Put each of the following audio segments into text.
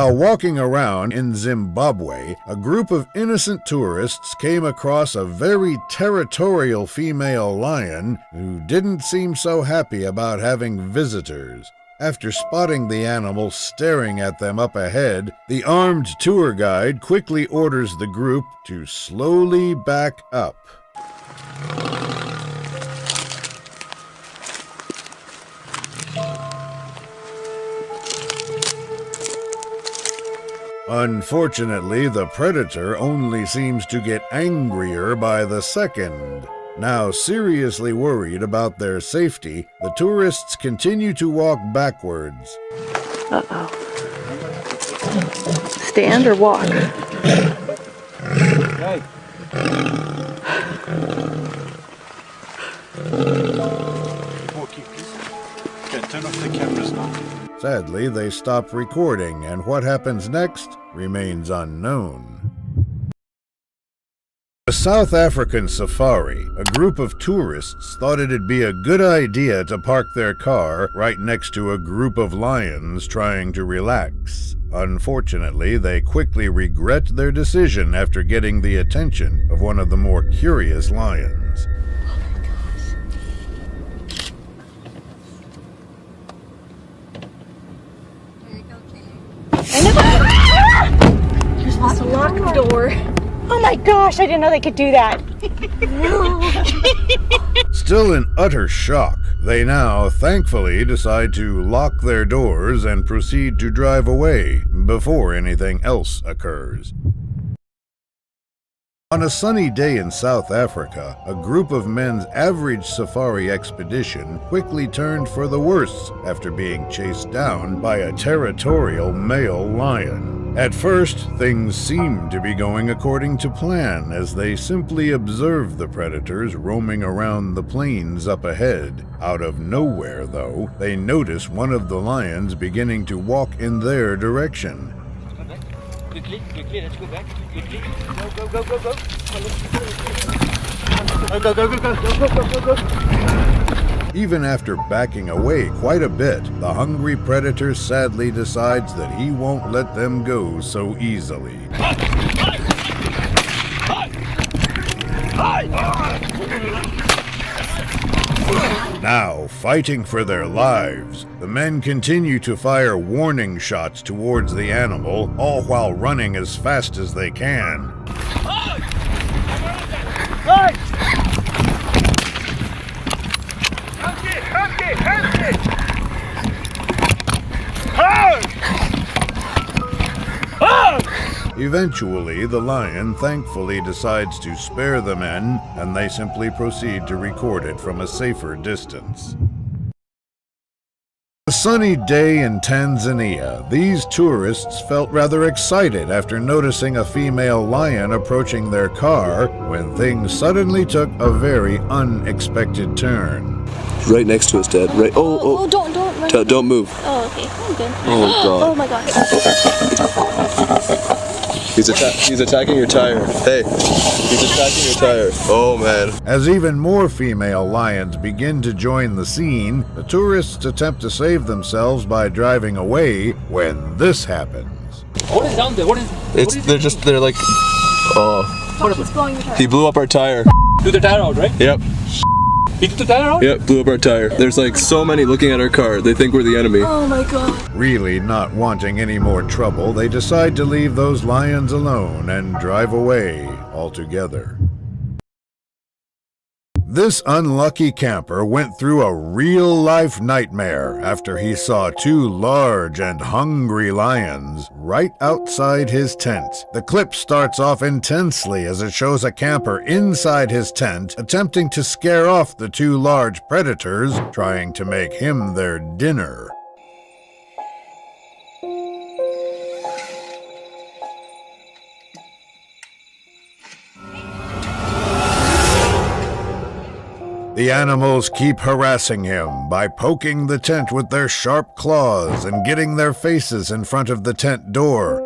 While walking around in Zimbabwe, a group of innocent tourists came across a very territorial female lion who didn't seem so happy about having visitors. After spotting the animal staring at them up ahead, the armed tour guide quickly orders the group to slowly back up. Unfortunately, the predator only seems to get angrier by the second. Now seriously worried about their safety, the tourists continue to walk backwards. Uh-oh. Stand or walk? Hey. Okay, turn off the cameras now. Sadly, they stop recording, and what happens next remains unknown. A South African safari, a group of tourists thought it'd be a good idea to park their car right next to a group of lions trying to relax. Unfortunately, they quickly regret their decision after getting the attention of one of the more curious lions. You're supposed to lock the door. Oh my gosh, I didn't know they could do that. Still in utter shock, they now thankfully decide to lock their doors and proceed to drive away before anything else occurs. On a sunny day in South Africa, a group of men's average safari expedition quickly turned for the worse after being chased down by a territorial male lion. At first, things seemed to be going according to plan as they simply observed the predators roaming around the plains up ahead. Out of nowhere, though, they notice one of the lions beginning to walk in their direction. Quickly, let's go back. Quickly. Go. Even after backing away quite a bit, the hungry predator sadly decides that he won't let them go so easily. Now, fighting for their lives, the men continue to fire warning shots towards the animal, all while running as fast as they can. Eventually, the lion thankfully decides to spare the men, and they simply proceed to record it from a safer distance. A sunny day in Tanzania, these tourists felt rather excited after noticing a female lion approaching their car when things suddenly took a very unexpected turn. Right next to us, Dad. Right. Oh, don't run. Don't move. Oh, okay. I'm good. Oh, God. Oh, my God. He's attacking your tire. Hey, he's attacking your tire. Oh, man. As even more female lions begin to join the scene, the tourists attempt to save themselves by driving away when this happens. What is down there? They're like, oh. He's blowing your tire. He blew up our tire. Blew the tire out, right? Yep. He took the tire out? Yep, blew up our tire. There's like so many looking at our car. They think we're the enemy. Oh my God. Really not wanting any more trouble, they decide to leave those lions alone and drive away altogether. This unlucky camper went through a real-life nightmare after he saw two large and hungry lions right outside his tent. The clip starts off intensely as it shows a camper inside his tent attempting to scare off the two large predators, trying to make him their dinner. The animals keep harassing him by poking the tent with their sharp claws and getting their faces in front of the tent door.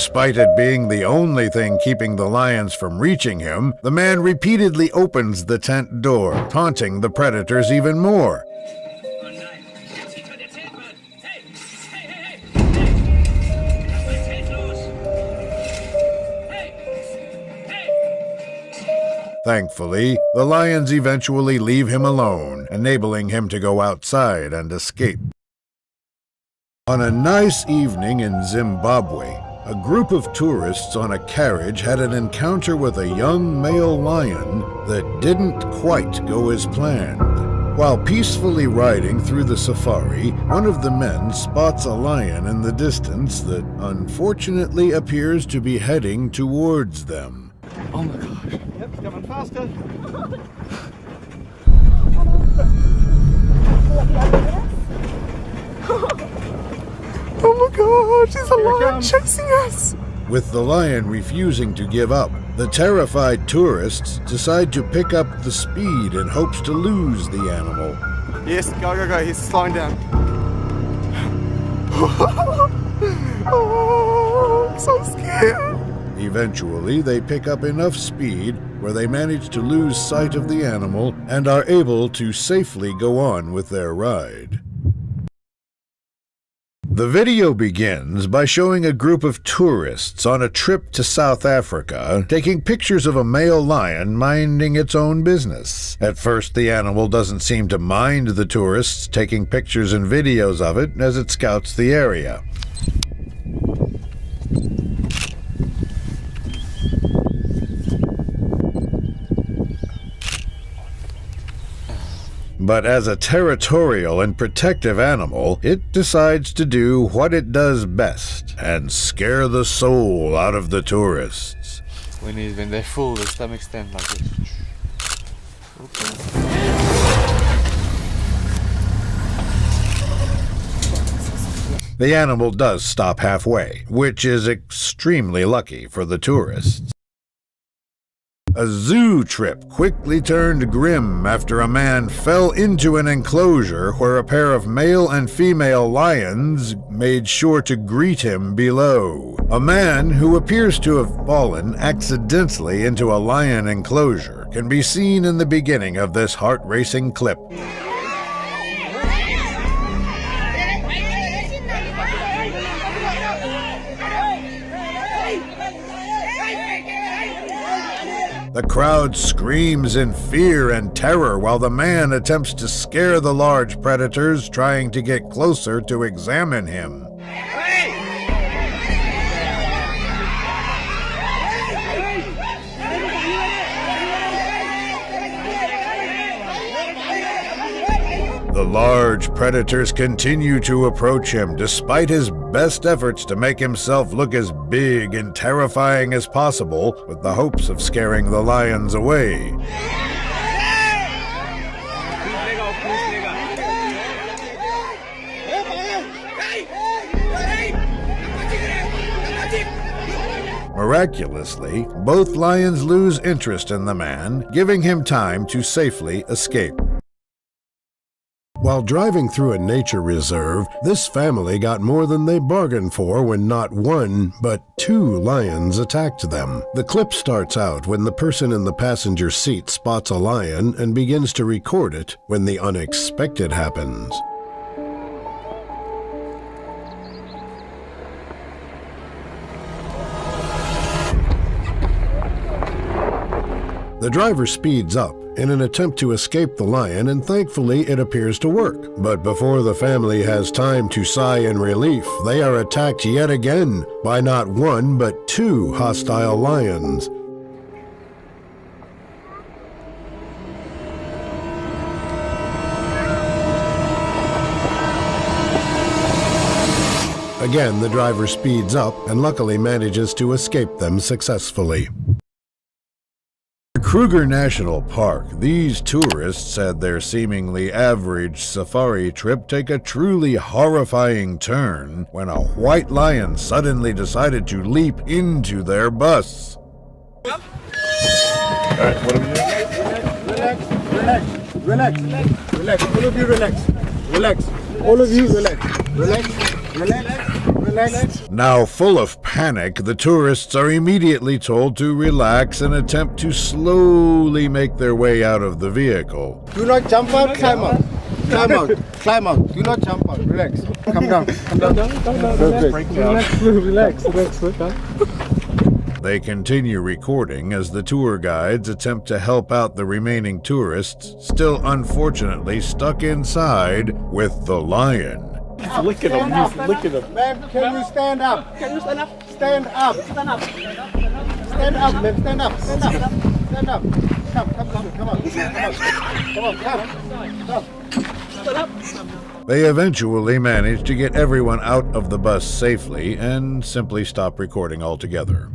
Despite it being the only thing keeping the lions from reaching him, the man repeatedly opens the tent door, taunting the predators even more. Thankfully, the lions eventually leave him alone, enabling him to go outside and escape. On a nice evening in Zimbabwe, a group of tourists on a carriage had an encounter with a young male lion that didn't quite go as planned. While peacefully riding through the safari, one of the men spots a lion in the distance that unfortunately appears to be heading towards them. Oh my gosh. Yep, it's coming faster. Oh my gosh, there's a lion chasing us! With the lion refusing to give up, the terrified tourists decide to pick up the speed in hopes to lose the animal. Yes, go, go, go. He's slowing down. Oh, I'm so scared. Eventually, they pick up enough speed where they manage to lose sight of the animal and are able to safely go on with their ride. The video begins by showing a group of tourists on a trip to South Africa taking pictures of a male lion minding its own business. At first, the animal doesn't seem to mind the tourists taking pictures and videos of it as it scouts the area. But as a territorial and protective animal, it decides to do what it does best and scare the soul out of the tourists. When they're full, their stomachs stand like this. The animal does stop halfway, which is extremely lucky for the tourists. A zoo trip quickly turned grim after a man fell into an enclosure where a pair of male and female lions made sure to greet him below. A man who appears to have fallen accidentally into a lion enclosure can be seen in the beginning of this heart-racing clip. The crowd screams in fear and terror while the man attempts to scare the large predators trying to get closer to examine him. The large predators continue to approach him despite his best efforts to make himself look as big and terrifying as possible, with the hopes of scaring the lions away. Miraculously, both lions lose interest in the man, giving him time to safely escape. While driving through a nature reserve, this family got more than they bargained for when not one, but two lions attacked them. The clip starts out when the person in the passenger seat spots a lion and begins to record it when the unexpected happens. The driver speeds up in an attempt to escape the lion, and thankfully it appears to work. But before the family has time to sigh in relief, they are attacked yet again by not one but two hostile lions. Again, the driver speeds up and luckily manages to escape them successfully. Kruger National Park, these tourists had their seemingly average safari trip take a truly horrifying turn when a white lion suddenly decided to leap into their bus. Alright, what are we doing? Relax. All of you relax. Relax. All of you relax. Relax. Now full of panic, the tourists are immediately told to relax and attempt to slowly make their way out of the vehicle. Do not jump out, climb out. Climb out, climb out. Do not jump out. Relax. Come down. Come down. Relax. They continue recording as the tour guides attempt to help out the remaining tourists, still unfortunately stuck inside with the lion. Look at him. He's licking him. Ma'am, can you stand up? Can you stand up? Stand up. Stand up. Stand up, ma'am. Stand up. Stand up. Stand up. Come on. Come on. Come. Stand up. They eventually manage to get everyone out of the bus safely and simply stop recording altogether.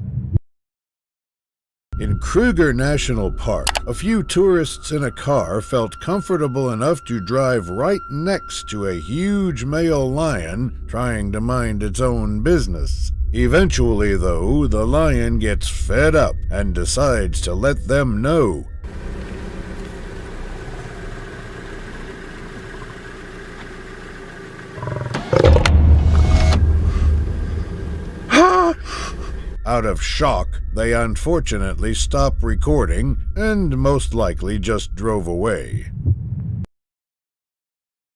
In Kruger National Park, a few tourists in a car felt comfortable enough to drive right next to a huge male lion trying to mind its own business. Eventually, though, the lion gets fed up and decides to let them know. Out of shock, they unfortunately stopped recording and most likely just drove away.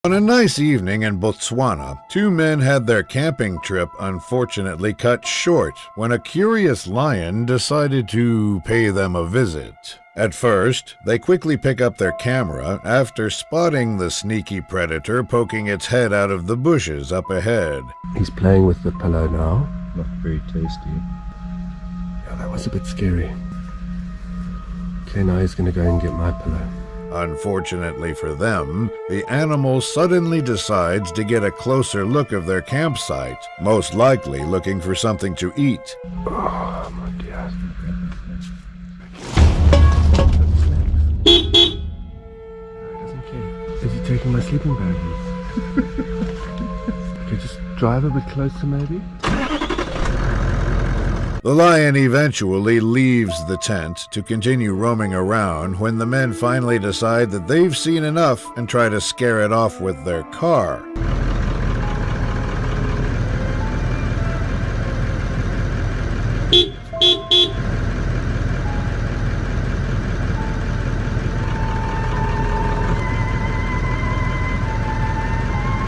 On a nice evening in Botswana, two men had their camping trip unfortunately cut short when a curious lion decided to pay them a visit. At first, they quickly pick up their camera after spotting the sneaky predator poking its head out of the bushes up ahead. He's playing with the pillow now. Not very tasty. Yeah, that was a bit scary. Okay, now he's gonna go and get my pillow. Unfortunately for them, the animal suddenly decides to get a closer look of their campsite, most likely looking for something to eat. Oh, my dear. He doesn't care. Is he taking my sleeping bag? Okay, just drive a bit closer, maybe? The lion eventually leaves the tent to continue roaming around when the men finally decide that they've seen enough and try to scare it off with their car.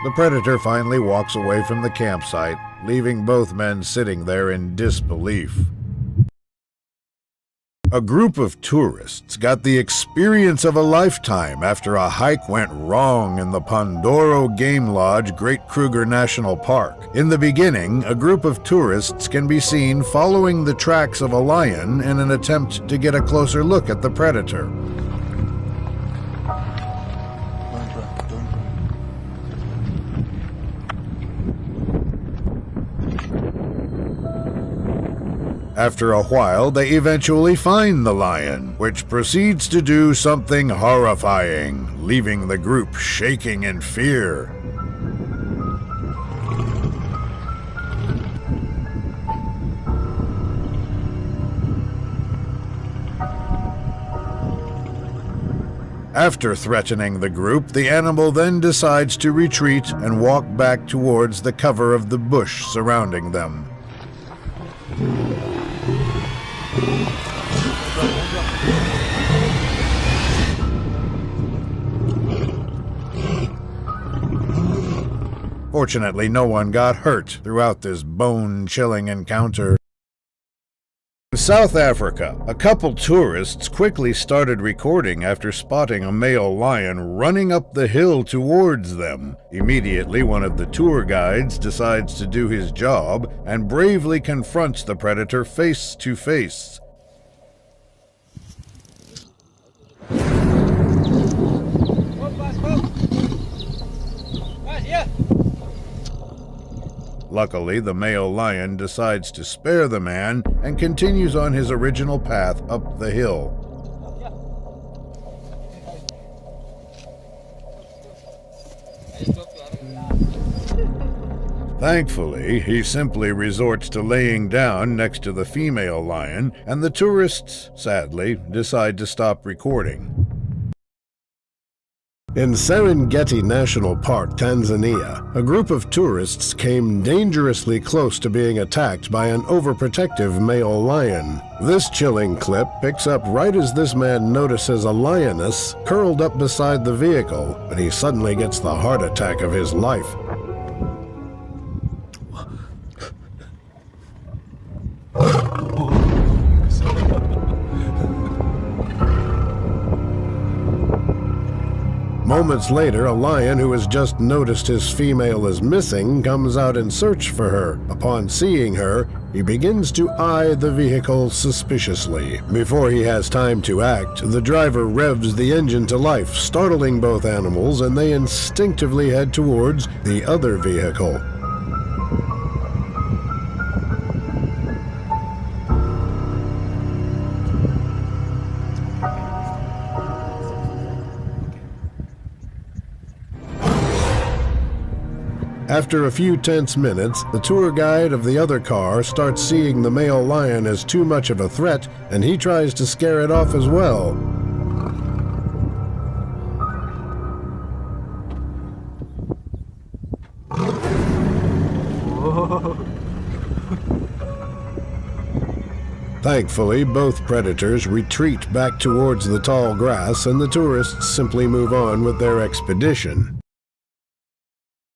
The predator finally walks away from the campsite, leaving both men sitting there in disbelief. A group of tourists got the experience of a lifetime after a hike went wrong in the Pandoro Game Lodge, Great Kruger National Park. In the beginning, a group of tourists can be seen following the tracks of a lion in an attempt to get a closer look at the predator. After a while, they eventually find the lion, which proceeds to do something horrifying, leaving the group shaking in fear. After threatening the group, the animal then decides to retreat and walk back towards the cover of the bush surrounding them. Fortunately, no one got hurt throughout this bone-chilling encounter. In South Africa, a couple tourists quickly started recording after spotting a male lion running up the hill towards them. Immediately, one of the tour guides decides to do his job and bravely confronts the predator face to face. Luckily, the male lion decides to spare the man and continues on his original path up the hill. Thankfully, he simply resorts to laying down next to the female lion, and the tourists, sadly, decide to stop recording. In Serengeti National Park, Tanzania, a group of tourists came dangerously close to being attacked by an overprotective male lion. This chilling clip picks up right as this man notices a lioness curled up beside the vehicle, and he suddenly gets the heart attack of his life. Moments later, a lion who has just noticed his female is missing comes out in search for her. Upon seeing her, he begins to eye the vehicle suspiciously. Before he has time to act, the driver revs the engine to life, startling both animals, and they instinctively head towards the other vehicle. After a few tense minutes, the tour guide of the other car starts seeing the male lion as too much of a threat, and he tries to scare it off as well. Thankfully, both predators retreat back towards the tall grass, and the tourists simply move on with their expedition.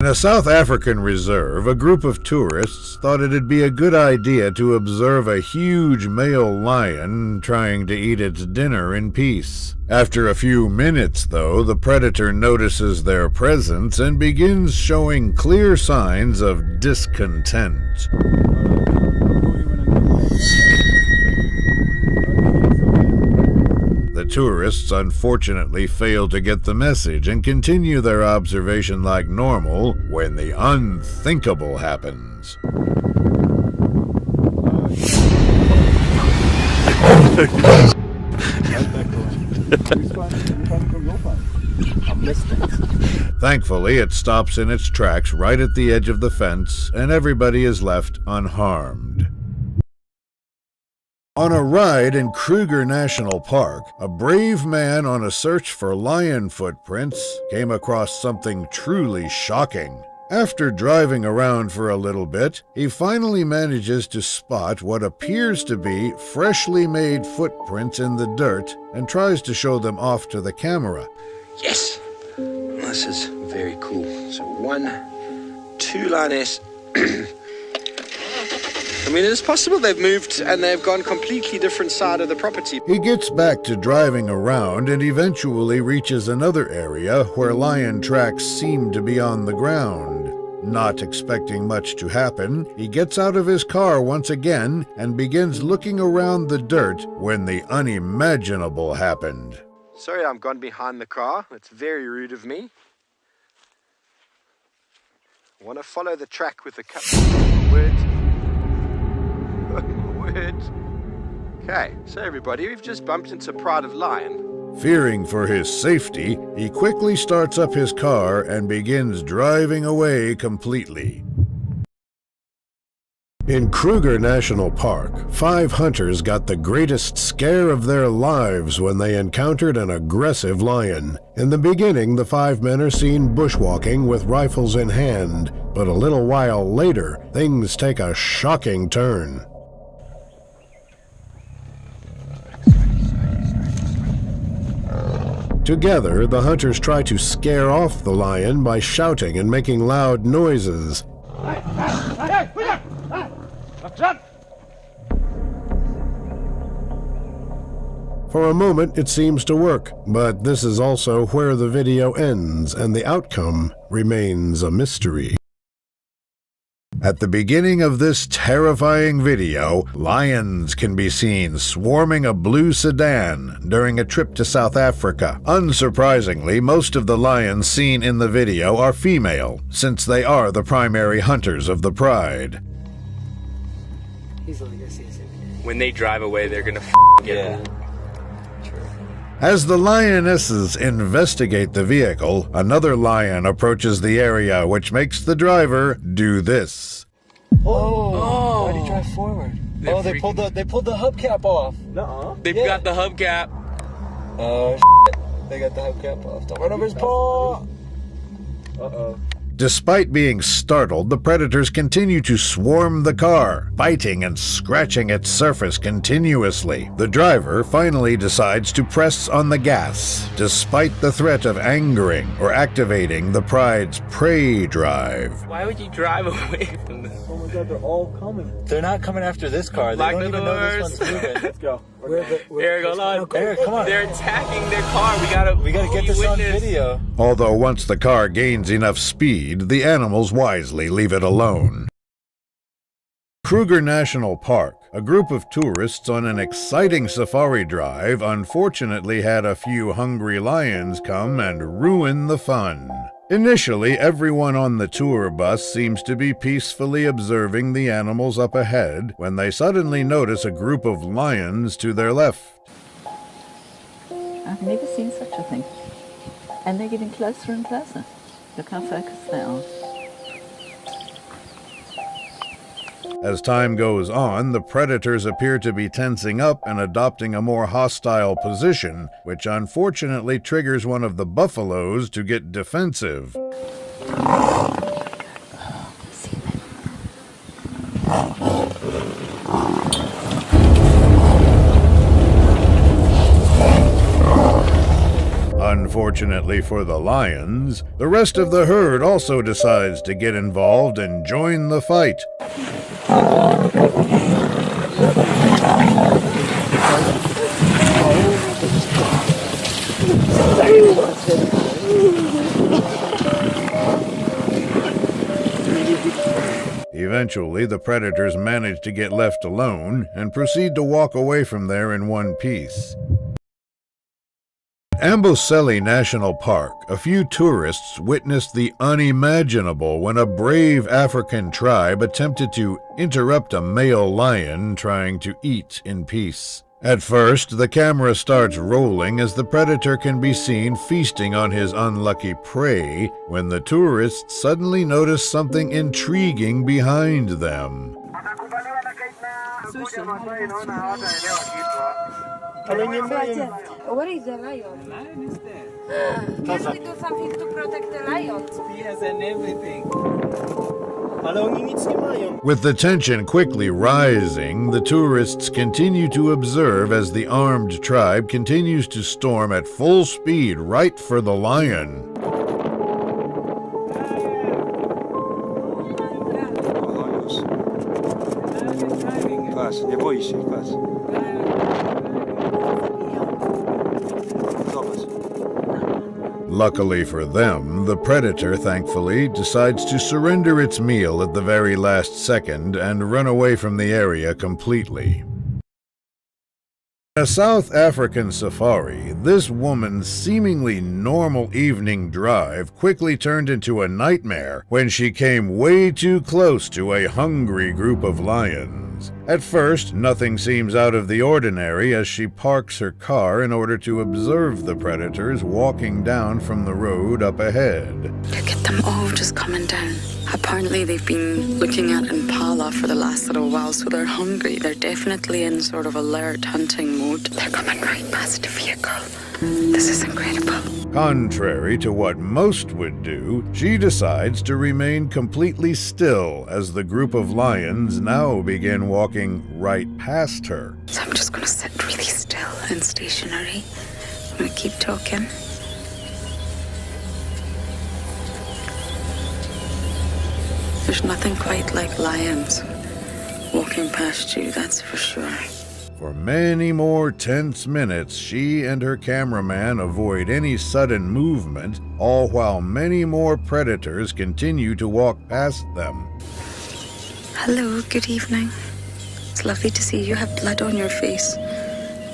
In a South African reserve, a group of tourists thought it'd be a good idea to observe a huge male lion trying to eat its dinner in peace. After a few minutes, though, the predator notices their presence and begins showing clear signs of discontent. The tourists unfortunately fail to get the message and continue their observation like normal when the unthinkable happens. Thankfully, it stops in its tracks right at the edge of the fence, and everybody is left unharmed. On a ride in Kruger National Park, a brave man on a search for lion footprints came across something truly shocking. After driving around for a little bit, he finally manages to spot what appears to be freshly made footprints in the dirt and tries to show them off to the camera. Yes! This is very cool. So 1, 2 lioness. I mean, it's possible they've moved and they've gone completely different side of the property. He gets back to driving around and eventually reaches another area where lion tracks seem to be on the ground. Not expecting much to happen, he gets out of his car once again and begins looking around the dirt when the unimaginable happened. Sorry, I'm gone behind the car. It's very rude of me. I want to follow the track with the word. Okay, so everybody, we've just bumped into Pride of Lion. Fearing for his safety, he quickly starts up his car and begins driving away completely. In Kruger National Park, 5 hunters got the greatest scare of their lives when they encountered an aggressive lion. In the beginning, the 5 men are seen bushwalking with rifles in hand, but a little while later, things take a shocking turn. Together, the hunters try to scare off the lion by shouting and making loud noises. For a moment, it seems to work, but this is also where the video ends, and the outcome remains a mystery. At the beginning of this terrifying video, lions can be seen swarming a blue sedan during a trip to South Africa. Unsurprisingly, most of the lions seen in the video are female, since they are the primary hunters of the pride. When they drive away, they're gonna get it. As the lionesses investigate the vehicle, another lion approaches the area, which makes the driver do this. Oh! Why did he drive forward? They pulled the hubcap off. Nuh-uh. They've got the hubcap. They got the hubcap off. Don't run over his paw! Uh-oh. Despite being startled, the predators continue to swarm the car, biting and scratching its surface continuously. The driver finally decides to press on the gas, despite the threat of angering or activating the Pride's prey drive. Why would you drive away from this? Oh my god, they're all coming. They're not coming after this car. They Lock don't the even know this doors. one's moving. Let's go. Eric, hold on. Eric, come on. They're attacking their car. We gotta get this on video. Although once the car gains enough speed, the animals wisely leave it alone. Kruger National Park, a group of tourists on an exciting safari drive, unfortunately had a few hungry lions come and ruin the fun. Initially, everyone on the tour bus seems to be peacefully observing the animals up ahead when they suddenly notice a group of lions to their left. I've never seen such a thing. And they're getting closer and closer. Look how focused they are. As time goes on, the predators appear to be tensing up and adopting a more hostile position, which unfortunately triggers one of the buffaloes to get defensive. Unfortunately for the lions, the rest of the herd also decides to get involved and join the fight. Eventually, the predators manage to get left alone and proceed to walk away from there in one piece. At Amboseli National Park, a few tourists witnessed the unimaginable when a brave African tribe attempted to interrupt a male lion trying to eat in peace. At first, the camera starts rolling as the predator can be seen feasting on his unlucky prey when the tourists suddenly notice something intriguing behind them. What is the lion? Lion is there. Can we do something to protect the lion? Spears and everything. With the tension quickly rising, the tourists continue to observe as the armed tribe continues to storm at full speed right for the lion. Patrz, nie boi się, patrz. Luckily for them, the predator, thankfully, decides to surrender its meal at the very last second and run away from the area completely. A South African safari, this woman's seemingly normal evening drive quickly turned into a nightmare when she came way too close to a hungry group of lions. At first, nothing seems out of the ordinary as she parks her car in order to observe the predators walking down from the road up ahead. Look at them all just coming down. Apparently they've been looking at Impala for the last little while, so they're hungry. They're definitely in sort of alert hunting mode. They're coming right past the vehicle. This is incredible. Contrary to what most would do, she decides to remain completely still as the group of lions now begin walking right past her. So I'm just gonna sit really still and stationary. I'm gonna keep talking. There's nothing quite like lions walking past you, that's for sure. For many more tense minutes, she and her cameraman avoid any sudden movement, all while many more predators continue to walk past them. Hello, good evening. It's lovely to see you have blood on your face.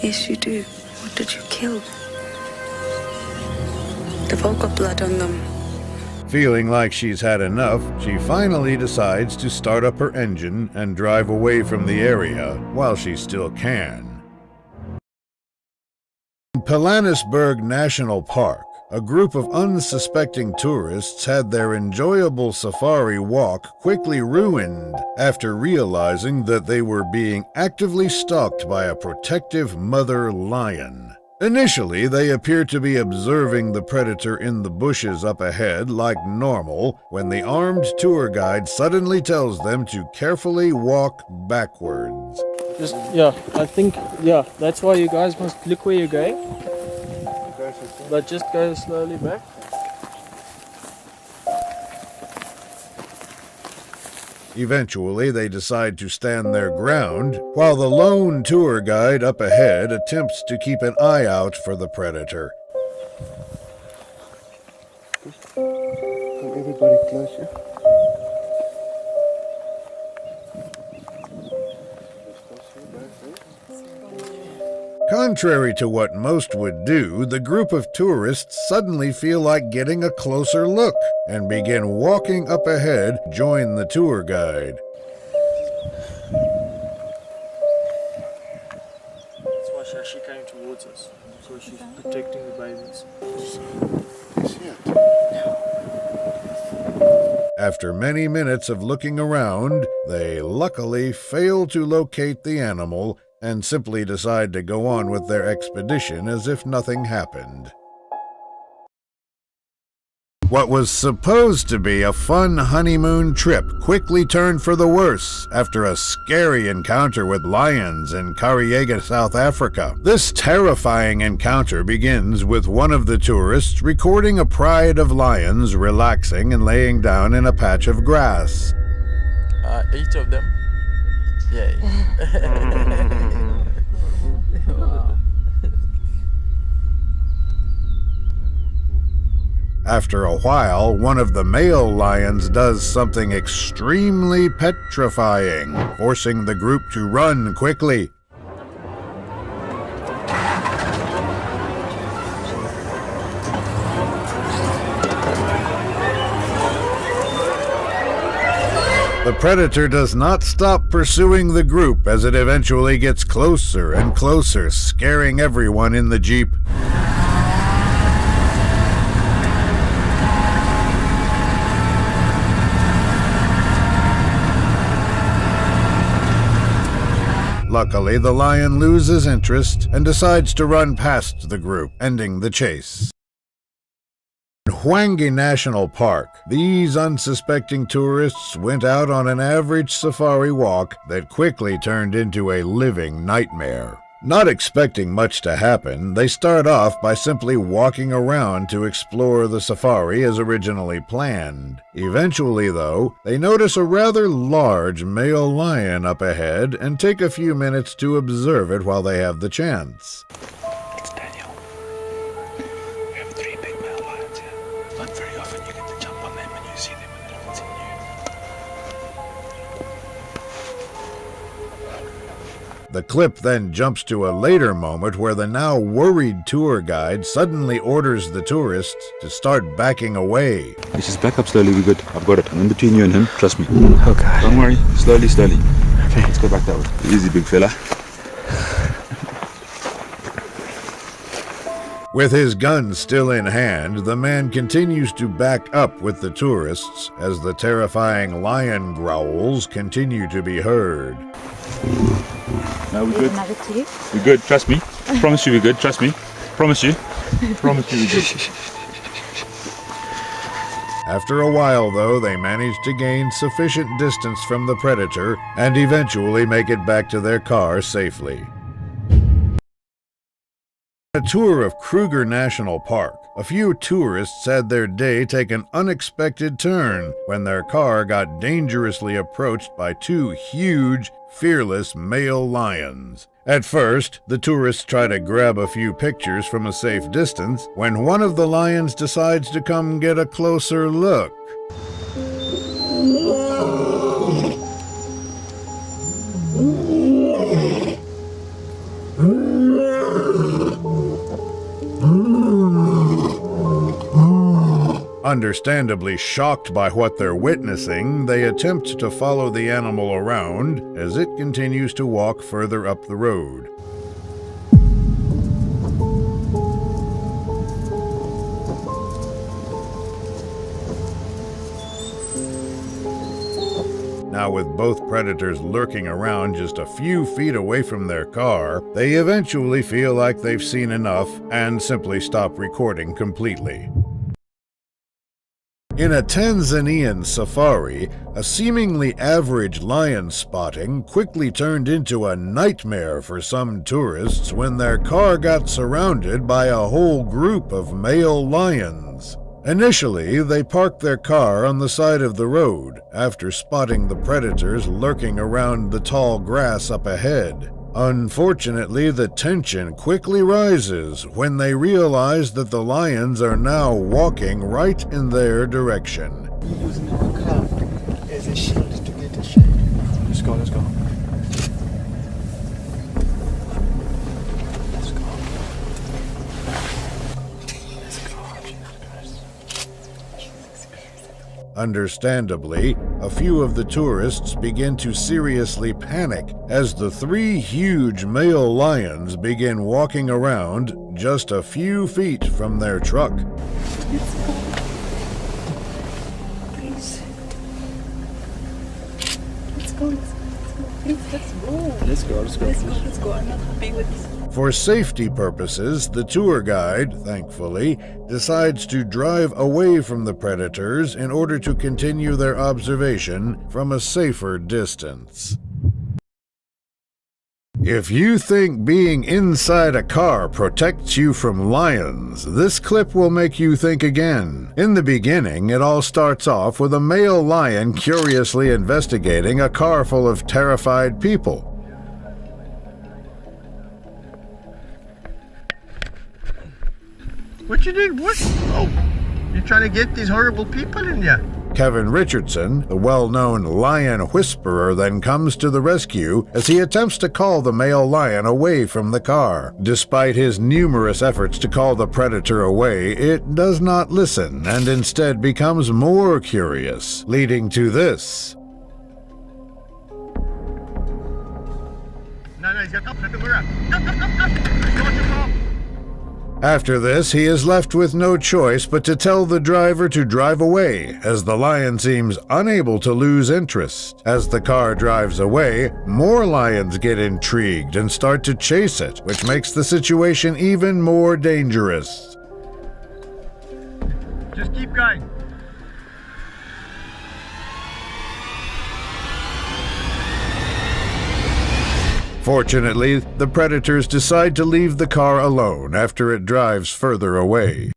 Yes, you do. What did you kill? They've all got blood on them. Feeling like she's had enough, she finally decides to start up her engine and drive away from the area while she still can. In Pilanesberg National Park, a group of unsuspecting tourists had their enjoyable safari walk quickly ruined after realizing that they were being actively stalked by a protective mother lion. Initially, they appear to be observing the predator in the bushes up ahead like normal when the armed tour guide suddenly tells them to carefully walk backwards. Just, yeah, I think, yeah, that's why you guys must look where you're going. But just go slowly back. Eventually, they decide to stand their ground, while the lone tour guide up ahead attempts to keep an eye out for the predator. Come everybody closer. Contrary to what most would do, the group of tourists suddenly feel like getting a closer look and begin walking up ahead, join the tour guide. That's why she actually came towards us. So she's protecting the babies. After many minutes of looking around, they luckily fail to locate the animal and simply decide to go on with their expedition as if nothing happened. What was supposed to be a fun honeymoon trip quickly turned for the worse after a scary encounter with lions in Scariest, South Africa. This terrifying encounter begins with one of the tourists recording a pride of lions relaxing and laying down in a patch of grass. 8 of them. Yay. Wow. After a while, one of the male lions does something extremely petrifying, forcing the group to run quickly. The predator does not stop pursuing the group as it eventually gets closer and closer, scaring everyone in the Jeep. Luckily, the lion loses interest and decides to run past the group, ending the chase. In Hwange National Park, these unsuspecting tourists went out on an average safari walk that quickly turned into a living nightmare. Not expecting much to happen, they start off by simply walking around to explore the safari as originally planned. Eventually, though, they notice a rather large male lion up ahead and take a few minutes to observe it while they have the chance. It's Daniel. We have 3 big male lions here. Not very often you get to jump on them and you see them when they don't see you. The clip then jumps to a later moment where the now worried tour guide suddenly orders the tourists to start backing away. Let's just back up slowly, we're good. I've got it. I'm in between you and him, trust me. Okay. Don't worry, slowly, slowly. Okay. Let's go back that way. Easy, big fella. With his gun still in hand, the man continues to back up with the tourists as the terrifying lion growls continue to be heard. No, we're good. We're good, trust me. Promise you we're good, trust me. Promise you. Promise you we're good. After a while, though, they manage to gain sufficient distance from the predator and eventually make it back to their car safely. A tour of Kruger National Park, a few tourists had their day take an unexpected turn when their car got dangerously approached by 2 huge, fearless male lions. At first, the tourists try to grab a few pictures from a safe distance when one of the lions decides to come get a closer look. Understandably shocked by what they're witnessing, they attempt to follow the animal around as it continues to walk further up the road. Now, with both predators lurking around just a few feet away from their car, they eventually feel like they've seen enough and simply stop recording completely. In a Tanzanian safari, a seemingly average lion spotting quickly turned into a nightmare for some tourists when their car got surrounded by a whole group of male lions. Initially, they parked their car on the side of the road after spotting the predators lurking around the tall grass up ahead. Unfortunately, the tension quickly rises when they realize that the lions are now walking right in their direction. Using our car as a shield to get a shade. Let's go, let's go. Understandably, a few of the tourists begin to seriously panic as the 3 huge male lions begin walking around just a few feet from their truck. Please. Let's go. Please, let's go. Let's go. I'm not happy with this. For safety purposes, the tour guide, thankfully, decides to drive away from the predators in order to continue their observation from a safer distance. If you think being inside a car protects you from lions, this clip will make you think again. In the beginning, it all starts off with a male lion curiously investigating a car full of terrified people. What you did? What? Oh, you're trying to get these horrible people in there. Kevin Richardson, the well-known lion whisperer, then comes to the rescue as he attempts to call the male lion away from the car. Despite his numerous efforts to call the predator away, it does not listen and instead becomes more curious, leading to this. No, he's got up. Let him around. Up. After this, he is left with no choice but to tell the driver to drive away, as the lion seems unable to lose interest. As the car drives away, more lions get intrigued and start to chase it, which makes the situation even more dangerous. Just keep going. Fortunately, the predators decide to leave the car alone after it drives further away.